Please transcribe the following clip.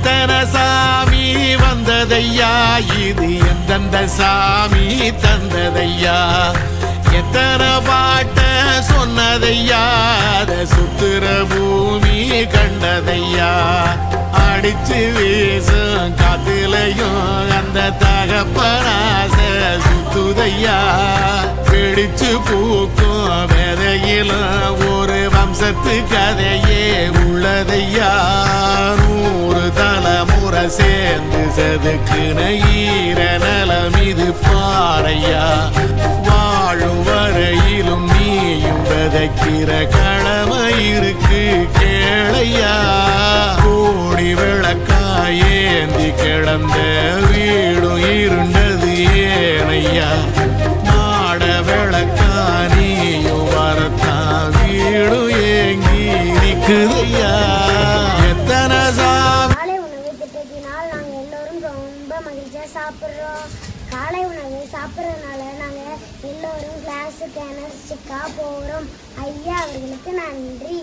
எத்தனை சாமி வந்ததையா, இது எந்தெந்த சாமி தந்ததையா, எத்தனை பாட்ட சொன்னதையா, அத சுத்துற பூமி கண்டதையா, அடிச்சு வீசும் காத்துலையும் அந்த தகப்பனாச சுத்துதையா, பிடிச்சு பூக்கும் விதையிலும் ஒரு வம்சத்து கதையே உள்ளதையா, 100 தலைமுறை சேர்ந்து செதுக்குன ஈர நலம் இது பாறையா, வாழும் வரையிலும் நீயும் விதைக்கிற கடமை இருக்கு கேளையா, கோடி விளக்காயேந்தி கிடந்த வீடும் இருண்டது ஏனையா, மாட விளக்கா நீயும் வரத்தா வீடும் ஏங்கி நிற்குதையா. எத்தனை காலை உணவு திட்டத்தினால் நாங்கள் எல்லோரும் ரொம்ப மகிழ்ச்சியாக சாப்பிட்றோம். காலை உணவு சாப்பிட்றதுனால நாங்கள் எல்லோரும் கிளாஸுக்கு எனர்ஜிக்காக போகிறோம். ஐயா அவர்களுக்கு நன்றி.